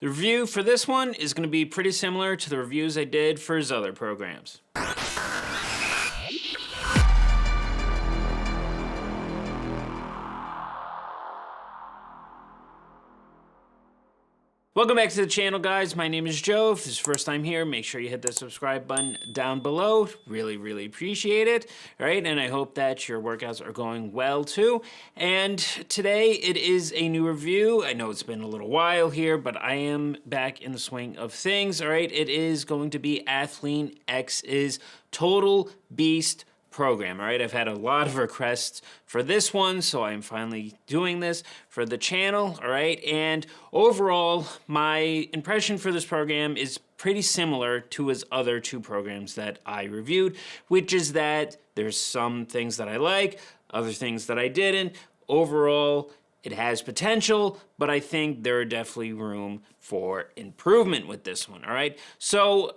The review for this one is going to be pretty similar to the reviews I did for his other programs. Welcome back to the channel, guys. My name is Joe. If this is your first time here, make sure you hit the subscribe button down below. Really appreciate it. All right, and I hope that your workouts are going well too. And today it is a new review. I know it's been a little while here, but I am back in the swing of things. All right, it is going to be Athlean-X's Total Beast program. All right, I've had a lot of requests for this one, so I'm finally doing this for the channel. All right, and overall, my impression for this program is pretty similar to his other two programs that I reviewed, which is that there's some things that I like, other things that I didn't. Overall, it has potential, but I think there are definitely room for improvement with this one. All right, so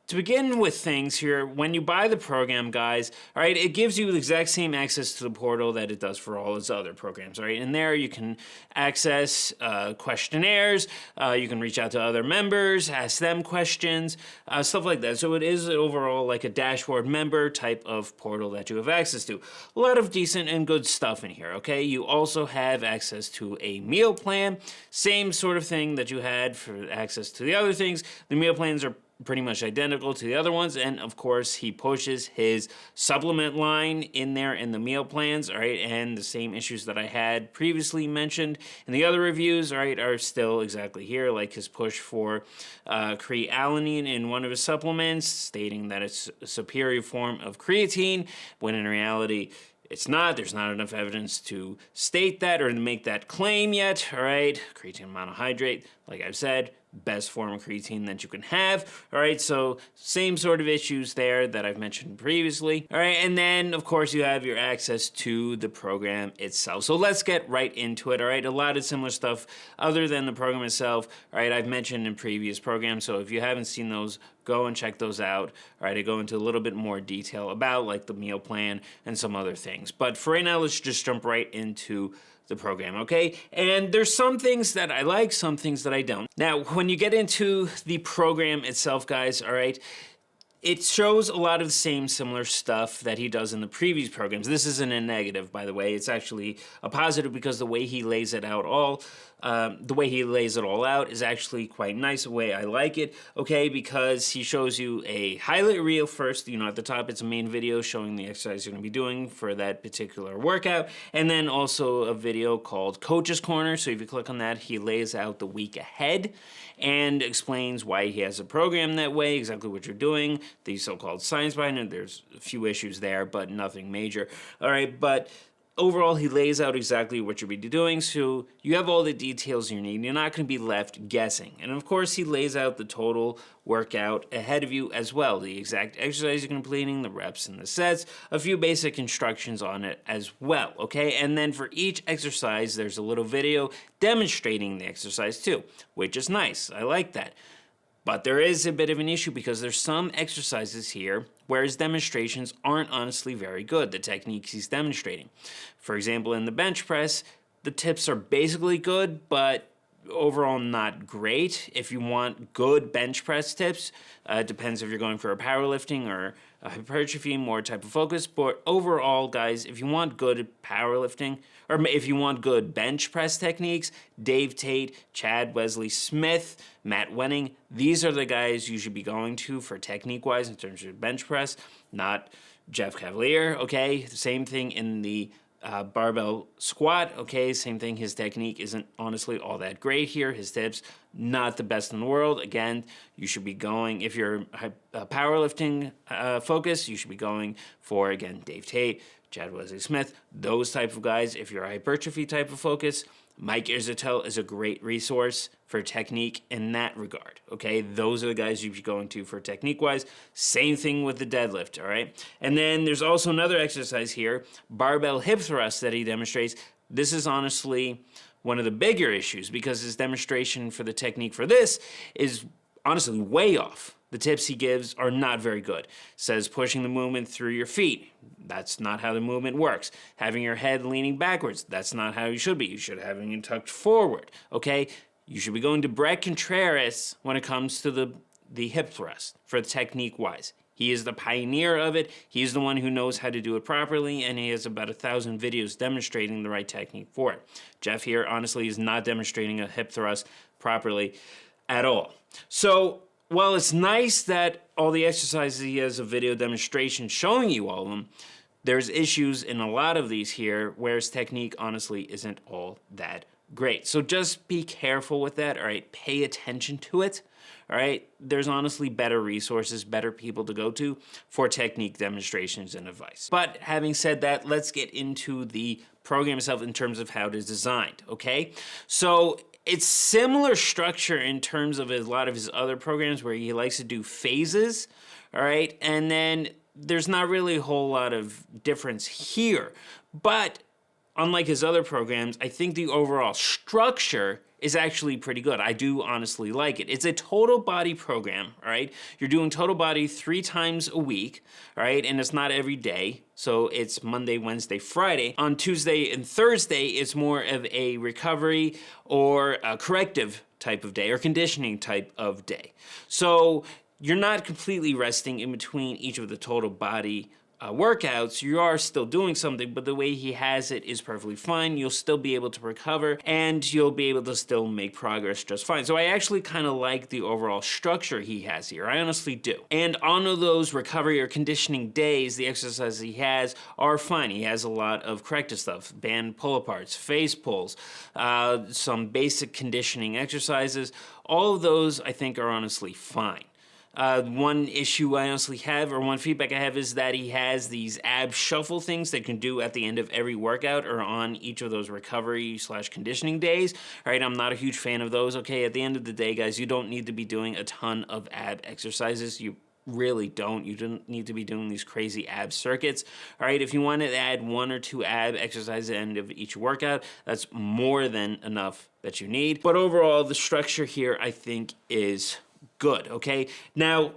to begin with things here, when you buy the program, guys, all right, it gives you the exact same access to the portal that it does for all its other programs, all right? And there you can access questionnaires, you can reach out to other members, ask them questions, stuff like that. So it is overall like a dashboard member type of portal that you have access to. A lot of decent and good stuff in here, okay? You also have access to a meal plan, same sort of thing that you had for access to the other things. The meal plans are pretty much identical to the other ones, and of course he pushes his supplement line in there in the meal plans, all right, and the same issues that I had previously mentioned in the other reviews, all right, are still exactly here, like his push for creatinine in one of his supplements, stating that it's a superior form of creatine, when in reality it's not. There's not enough evidence to state that or to make that claim yet, all right? Creatine monohydrate, like I've said, best form of creatine that you can have, all right? So same sort of issues there that I've mentioned previously, all right? And then, of course, you have your access to the program itself. So let's get right into it, all right? A lot of similar stuff other than the program itself, all right? I've mentioned in previous programs, so if you haven't seen those, go and check those out. All right, I go into a little bit more detail about like the meal plan and some other things. But for right now, let's just jump right into the program, okay? And there's some things that I like, some things that I don't. Now, when you get into the program itself, guys, all right, it shows a lot of the same similar stuff that he does in the previous programs. This isn't a negative, by the way. It's actually a positive because the way he lays it out out is actually quite nice, the way I like it, okay, because he shows you a highlight reel first, you know, at the top it's a main video showing the exercise you're going to be doing for that particular workout, and then also a video called Coach's Corner. So if you click on that, he lays out the week ahead and explains why he has a program that way, exactly what you're doing, the so-called science behind it. There's a few issues there, but nothing major. All right, but overall, he lays out exactly what you'll be doing, so you have all the details you need. You're not going to be left guessing. And of course, he lays out the total workout ahead of you as well. The exact exercise you're completing, the reps and the sets, a few basic instructions on it as well, okay? And then for each exercise, there's a little video demonstrating the exercise too, which is nice. I like that. But there is a bit of an issue because there's some exercises here where his demonstrations aren't honestly very good, the techniques he's demonstrating. For example, in the bench press, the tips are basically good, but overall not great. If you want good bench press tips, it depends if you're going for a powerlifting or a hypertrophy, more type of focus. But overall, guys, if you want good powerlifting, or if you want good bench press techniques, Dave Tate, Chad Wesley Smith, Matt Wenning, these are the guys you should be going to for technique-wise in terms of bench press, not Jeff Cavalier, okay? Same thing in the barbell squat, okay, same thing. His technique isn't honestly all that great here. His tips, not the best in the world. Again, you should be going, if you're powerlifting focus, you should be going for, again, Dave Tate, Chad Wesley Smith, those type of guys. If you're a hypertrophy type of focus, Mike Irzatel is a great resource for technique in that regard, okay? Those are the guys you'd be going to for technique-wise. Same thing with the deadlift, all right? And then there's also another exercise here, barbell hip thrust, that he demonstrates. This is honestly one of the bigger issues because his demonstration for the technique for this is honestly way off. The tips he gives are not very good. Says pushing the movement through your feet. That's not how the movement works. Having your head leaning backwards. That's not how you should be. You should have it tucked forward, okay? you should be going to Brett Contreras when it comes to the hip thrust for the technique wise. He is the pioneer of it. He's the one who knows how to do it properly, and he has about 1,000 videos demonstrating the right technique for it. Jeff here, honestly, is not demonstrating a hip thrust properly at all. So while it's nice that all the exercises he has a video demonstration showing you all of them, there's issues in a lot of these here where his technique honestly isn't all that great. So just be careful with that, all right? Pay attention to it. All right, there's honestly better resources, better people to go to for technique demonstrations and advice. But having said that, let's get into the program itself in terms of how it is designed, okay? So it's similar structure in terms of a lot of his other programs where he likes to do phases, all right? And then there's not really a whole lot of difference here. But unlike his other programs, I think the overall structure is actually pretty good. I do honestly like it. It's a total body program, all right? You're doing total body 3 times a week, all right? And it's not every day. So it's Monday, Wednesday, Friday. On Tuesday and Thursday, it's more of a recovery or a corrective type of day or conditioning type of day. So you're not completely resting in between each of the total body workouts. You are still doing something, but the way he has it is perfectly fine. You'll still be able to recover and you'll be able to still make progress just fine. So I actually kind of like the overall structure he has here. I honestly do. And on those recovery or conditioning days, the exercises he has are fine. He has a lot of corrective stuff, band pull-aparts, face pulls, some basic conditioning exercises. All of those I think are honestly fine. One issue I honestly have, or one feedback I have, is that he has these ab shuffle things that you can do at the end of every workout or on each of those recovery / conditioning days. All right, I'm not a huge fan of those. Okay, at the end of the day, guys, you don't need to be doing a ton of ab exercises. You really don't. You don't need to be doing these crazy ab circuits. All right, if you want to add 1 or 2 ab exercises at the end of each workout, that's more than enough that you need. But overall, the structure here, I think, is good, okay? Now,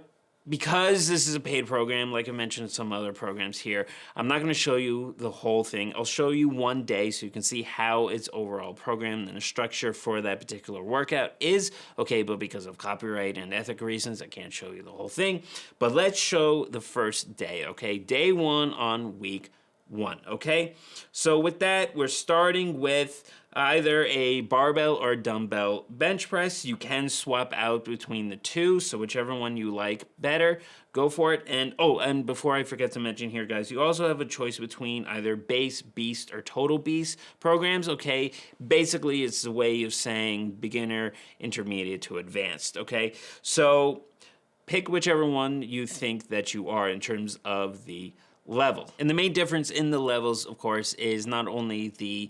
because this is a paid program, like I mentioned some other programs here, I'm not going to show you the whole thing. I'll show you one day so you can see how its overall program and the structure for that particular workout is, okay? But because of copyright and ethical reasons, I can't show you the whole thing. But let's show the first day, okay? Day 1 on week 1, okay? So with that, we're starting with either a barbell or dumbbell bench press. You can swap out between the two, so whichever one you like better, go for it. And oh, and before I forget to mention here, guys, you also have a choice between either base, beast, or total beast programs, okay? Basically, it's a way of saying beginner, intermediate to advanced, okay? So pick whichever one you think that you are in terms of the level. And the main difference in the levels, of course, is not only the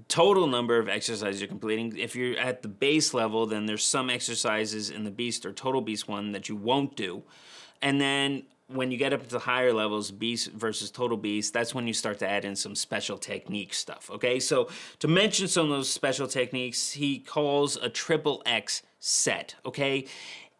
total number of exercises you're completing. If you're at the base level, then there's some exercises in the beast or total beast one that you won't do. And then when you get up to the higher levels, beast versus total beast, that's when you start to add in some special technique stuff, okay? So to mention some of those special techniques, he calls a XXX set, okay?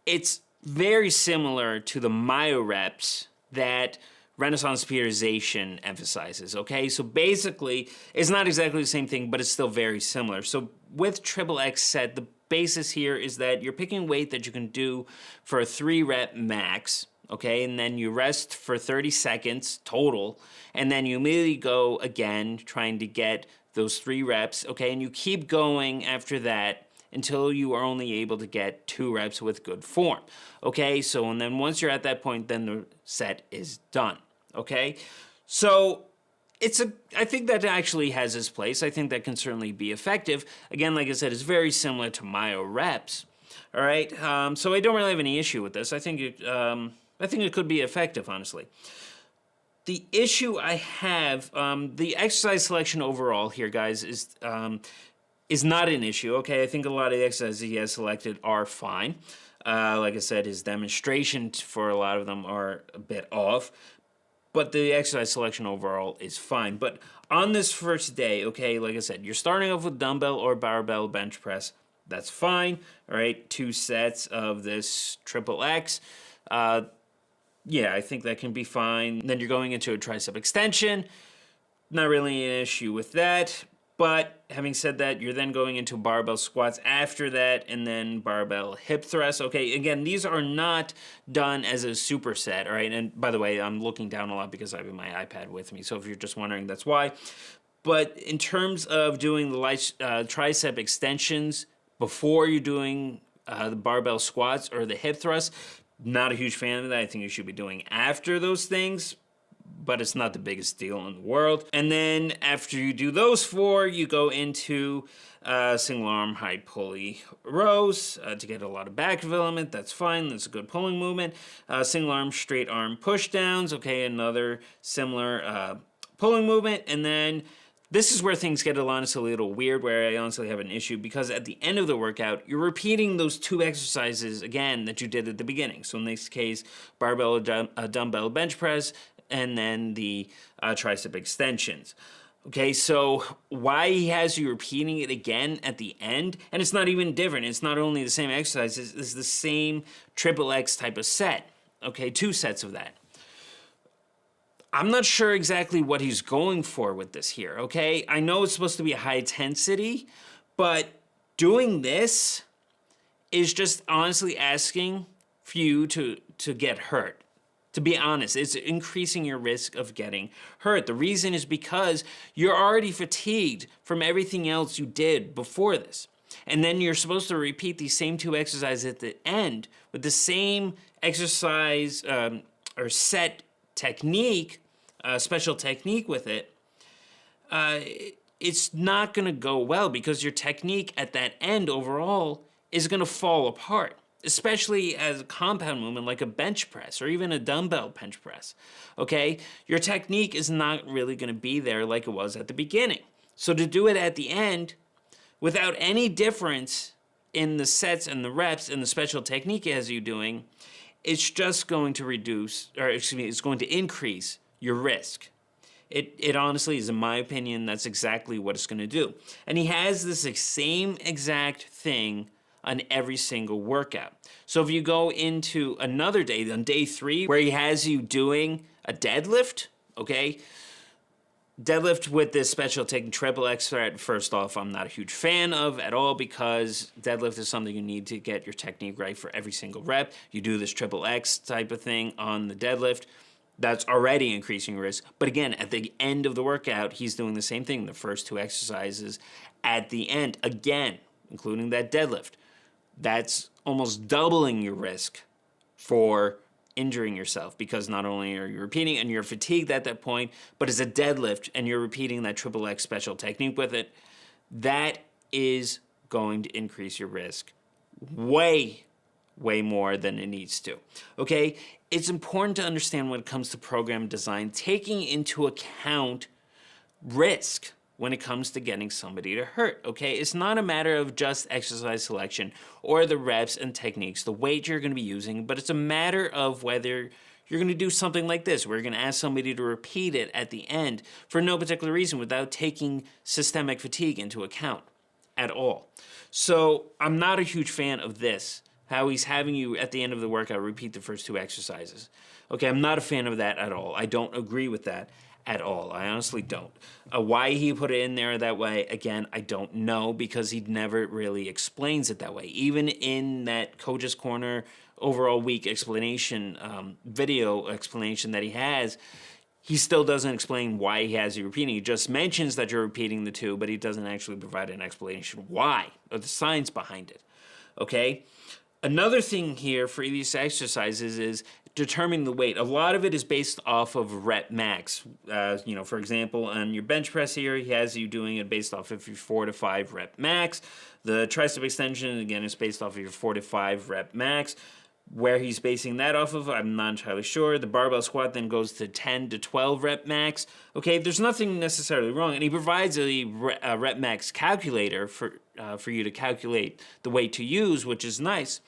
It's very similar to the myo reps that Renaissance periodization emphasizes, okay? So basically, it's not exactly the same thing, but it's still very similar. So with XXX set, the basis here is that you're picking weight that you can do for a 3-rep max, okay? And then you rest for 30 seconds total, and then you immediately go again, trying to get those 3 reps, okay? And you keep going after that until you are only able to get 2 reps with good form, okay? So, and then once you're at that point, then the set is done. Okay, so I think that actually has its place. I think that can certainly be effective. Again, like I said, it's very similar to myo reps. All right, so I don't really have any issue with this. I think it could be effective, honestly. The issue I have, the exercise selection overall here, guys, is not an issue. Okay, I think a lot of the exercises he has selected are fine. Like I said, his demonstration for a lot of them are a bit off. But the exercise selection overall is fine. But on this first day, okay, like I said, you're starting off with dumbbell or barbell bench press. That's fine, all right? 2 sets of this XXX. Yeah, I think that can be fine. Then you're going into a tricep extension. Not really an issue with that. But having said that, you're then going into barbell squats after that, and then barbell hip thrusts. Okay, again, these are not done as a superset, all right? And by the way, I'm looking down a lot because I have my iPad with me, so if you're just wondering, that's why. But in terms of doing the tricep extensions before you're doing the barbell squats or the hip thrusts, not a huge fan of that. I think you should be doing after those things, but it's not the biggest deal in the world. And then after you do those 4, you go into single arm high pulley rows to get a lot of back development. That's fine. That's a good pulling movement. Single arm straight arm push downs. Okay, another similar pulling movement. And then this is where things get honestly a little weird, where I honestly have an issue, because at the end of the workout, you're repeating those 2 exercises again that you did at the beginning. So in this case, barbell dumbbell bench press, and then the tricep extensions. Okay, so why he has you repeating it again at the end, and it's not even different. It's not only the same exercises, it's the same XXX type of set. Okay, 2 sets of that. I'm not sure exactly what he's going for with this here, okay? I know it's supposed to be a high intensity, but doing this is just honestly asking for you to get hurt. To be honest, it's increasing your risk of getting hurt. The reason is because you're already fatigued from everything else you did before this. And then you're supposed to repeat these same 2 exercises at the end with the same exercise or set technique, special technique with it. It's not going to go well, because your technique at that end overall is going to fall apart, especially as a compound movement like a bench press or even a dumbbell bench press. Okay, your technique is not really going to be there like it was at the beginning. So to do it at the end without any difference in the sets and the reps and the special technique as you're doing, it's just going to reduce, or excuse me, it's going to increase your risk. It honestly is, in my opinion, that's exactly what it's going to do. And he has this same exact thing on every single workout. So if you go into another day, on day 3, where he has you doing a deadlift, okay? Deadlift with this special taking XXX threat, first off, I'm not a huge fan of at all, because deadlift is something you need to get your technique right for every single rep. You do this XXX type of thing on the deadlift, that's already increasing risk. But again, at the end of the workout, he's doing the same thing, the first 2 exercises at the end, again, including that deadlift. That's almost doubling your risk for injuring yourself, because not only are you repeating and you're fatigued at that point, but it's a deadlift and you're repeating that XXX special technique with it. That is going to increase your risk way more than it needs to. Okay? It's important to understand when it comes to program design, taking into account risk when it comes to getting somebody to hurt, okay? It's not a matter of just exercise selection or the reps and techniques, the weight you're going to be using, but it's a matter of whether you're going to do something like this, where you're going to ask somebody to repeat it at the end for no particular reason without taking systemic fatigue into account at all. So I'm not a huge fan of this, how he's having you at the end of the workout repeat the first 2 exercises. Okay, I'm not a fan of that at all. I don't agree with that at all. I honestly don't. Why he put it in there that way, again, I don't know, because he never really explains it that way. Even in that Coach's Corner overall week explanation, video explanation that he has, he still doesn't explain why he has you repeating. He just mentions that you're repeating the 2, but he doesn't actually provide an explanation why, or the science behind it. Okay? Another thing here for these exercises is determining the weight. A lot of it is based off of rep max. For example, on your bench press here, he has you doing it based off of your 4 to 5 rep max. The tricep extension, again, is based off of your 4 to 5 rep max. Where he's basing that off of, I'm not entirely sure. The barbell squat then goes to 10 to 12 rep max. Okay, there's nothing necessarily wrong, and he provides a rep max calculator for you to calculate the weight to use, which is nice.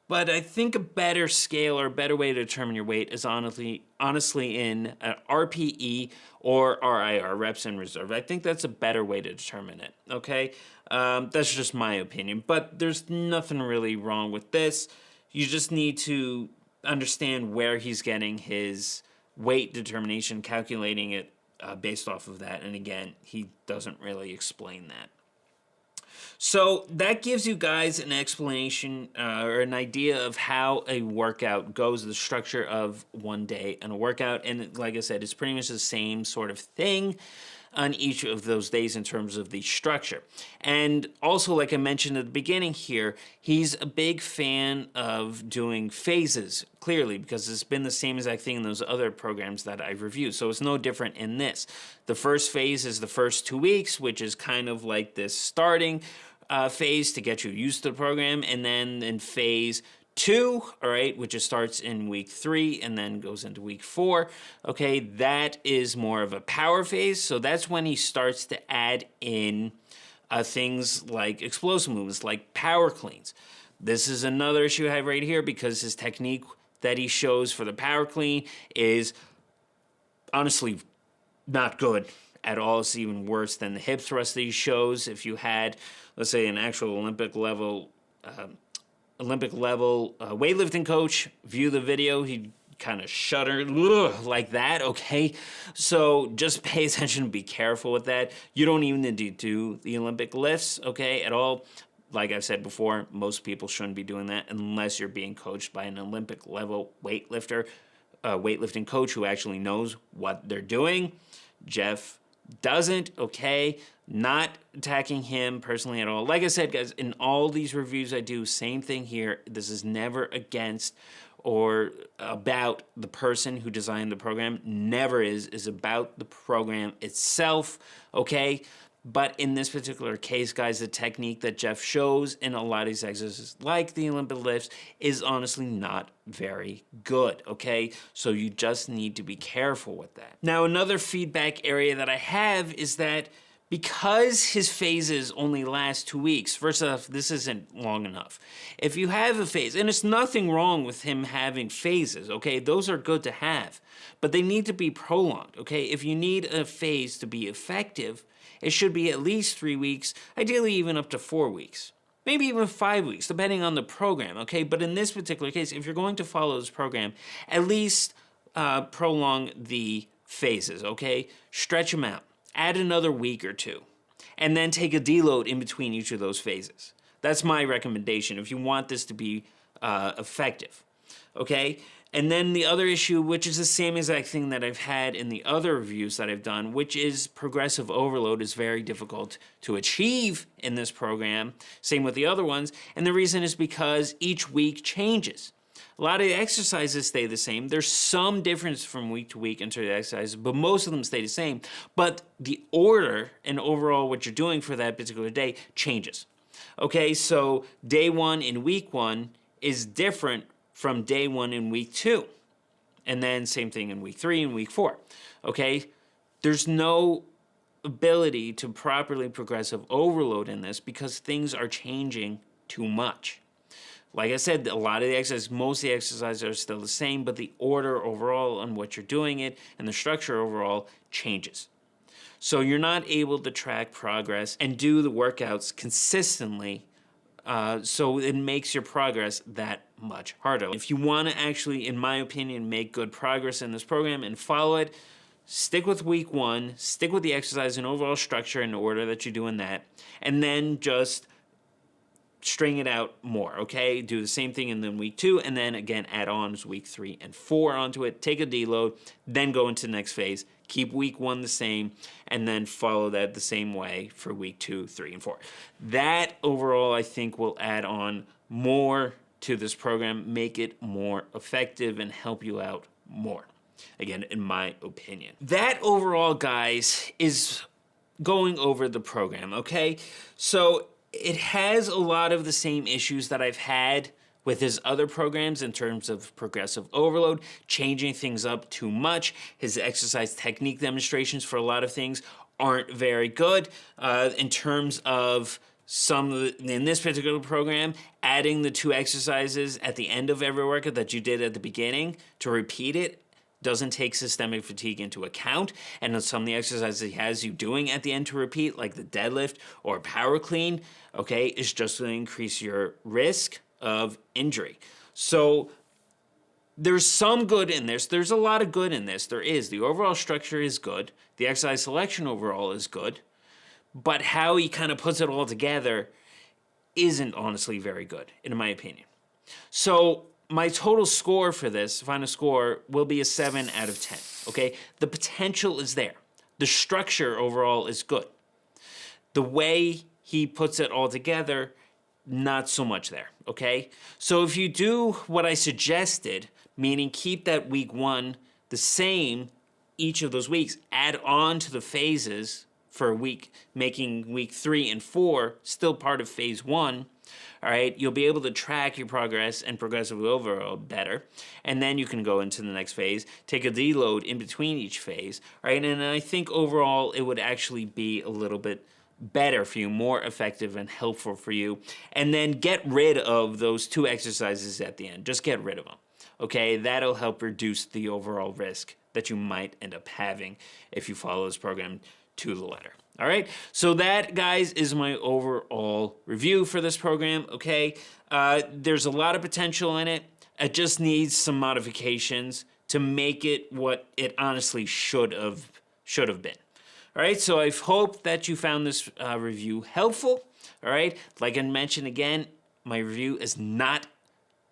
But I think a better scale or a better way to determine your weight is honestly in RPE or RIR, reps in reserve. I think that's a better way to determine it, okay? That's just my opinion, but there's nothing really wrong with this. You just need to understand where he's getting his weight determination, calculating it based off of that. And again, he doesn't really explain that. So that gives you guys an explanation or an idea of how a workout goes, the structure of one day and a workout. And like I said, it's pretty much the same sort of thing on each of those days in terms of the structure. And also, like I mentioned at the beginning here, he's a big fan of doing phases, clearly, because it's been the same exact thing in those other programs that I've reviewed. So it's no different in this. The first phase is the first 2 weeks, which is kind of like this starting phase to get you used to the program. And then in phase 2, all right, which starts in week 3 and then goes into week 4, okay, that is more of a power phase. So that's when he starts to add in things like explosive movements, like power cleans. This is another issue I have right here because his technique that he shows for the power clean is honestly not good at all. It's even worse than the hip thrust that he shows. If you had, let's say, an actual Olympic level weightlifting coach view the video, he'd kind of shudder like that, okay? So just pay attention and be careful with that. You don't even need to do the Olympic lifts, okay, at all. Like I've said before, most people shouldn't be doing that unless you're being coached by an Olympic level weightlifter, weightlifting coach who actually knows what they're doing. Jeff doesn't, okay? Not attacking him personally at all. Like I said, guys, in all these reviews I do, same thing here. This is never against or about the person who designed the program. Never is about the program itself, okay? But in this particular case, guys, the technique that Jeff shows in a lot of these exercises, like the Olympic lifts, is honestly not very good, okay? So you just need to be careful with that. Now, another feedback area that I have is that because his phases only last 2 weeks, first off, this isn't long enough. If you have a phase, and it's nothing wrong with him having phases, okay? Those are good to have, but they need to be prolonged, okay? If you need a phase to be effective, it should be at least 3 weeks, ideally even up to 4 weeks. Maybe even 5 weeks, depending on the program, okay? But in this particular case, if you're going to follow this program, at least prolong the phases, okay? Stretch them out. Add another week or 2, and then take a deload in between each of those phases. That's my recommendation if you want this to be effective, okay? And then the other issue, which is the same exact thing that I've had in the other reviews that I've done, which is progressive overload is very difficult to achieve in this program. Same with the other ones. And the reason is because each week changes. A lot of the exercises stay the same. There's some difference from week to week in terms of exercises, but most of them stay the same. But the order and overall what you're doing for that particular day changes. Okay, so day 1 in week 1 is different from day 1 in week 2. And then same thing in week 3 and week 4. Okay, there's no ability to properly progressive overload in this because things are changing too much. Like I said, a lot of the exercises, most of the exercises are still the same, but the order overall on what you're doing it and the structure overall changes. So you're not able to track progress and do the workouts consistently, so it makes your progress that much harder. If you want to actually, in my opinion, make good progress in this program and follow it, stick with week 1, stick with the exercise and overall structure and order that you're doing that, and then just string it out more, okay? Do the same thing in then week 2, and then again add on week 3 and 4 onto it. Take a deload, then go into the next phase. Keep week 1 the same, and then follow that the same way for week 2, 3, and 4. That overall, I think, will add on more to this program, make it more effective, and help you out more. Again, in my opinion. That overall, guys, is going over the program, okay? So it has a lot of the same issues that I've had with his other programs in terms of progressive overload, changing things up too much. His exercise technique demonstrations for a lot of things aren't very good. In terms of in this particular program, adding the 2 exercises at the end of every workout that you did at the beginning to repeat it doesn't take systemic fatigue into account, and some of the exercises he has you doing at the end to repeat, like the deadlift or power clean, okay, is just going to increase your risk of injury. So There's some good in this. There's a lot of good in this. There is. The overall structure is good. The exercise selection overall is good. But how he kind of puts it all together isn't honestly very good, in my opinion. So my total score for this, final score, will be a 7 out of 10, okay? The potential is there. The structure overall is good. The way he puts it all together, not so much there, okay? So if you do what I suggested, meaning keep that week 1 the same each of those weeks, add on to the phases for a week, making week 3 and 4 still part of phase 1, all right, you'll be able to track your progress and progressively overall better. And then you can go into the next phase, take a deload in between each phase, all right? And I think overall it would actually be a little bit better for you, more effective and helpful for you. And then get rid of those 2 exercises at the end. Just get rid of them, okay? That'll help reduce the overall risk that you might end up having if you follow this program to the letter. All right, so that, guys, is my overall review for this program, okay? There's a lot of potential in it. It just needs some modifications to make it what it honestly should have been. All right, so I hope that you found this review helpful. All right, like I mentioned again, my review is not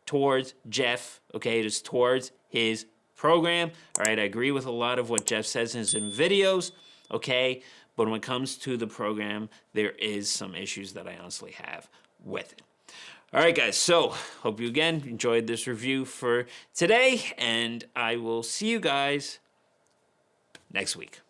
towards Jeff, okay? It is towards his program. All right, I agree with a lot of what Jeff says in his videos, okay? But when it comes to the program, there is some issues that I honestly have with it. All right, guys, so hope you again enjoyed this review for today, and I will see you guys next week.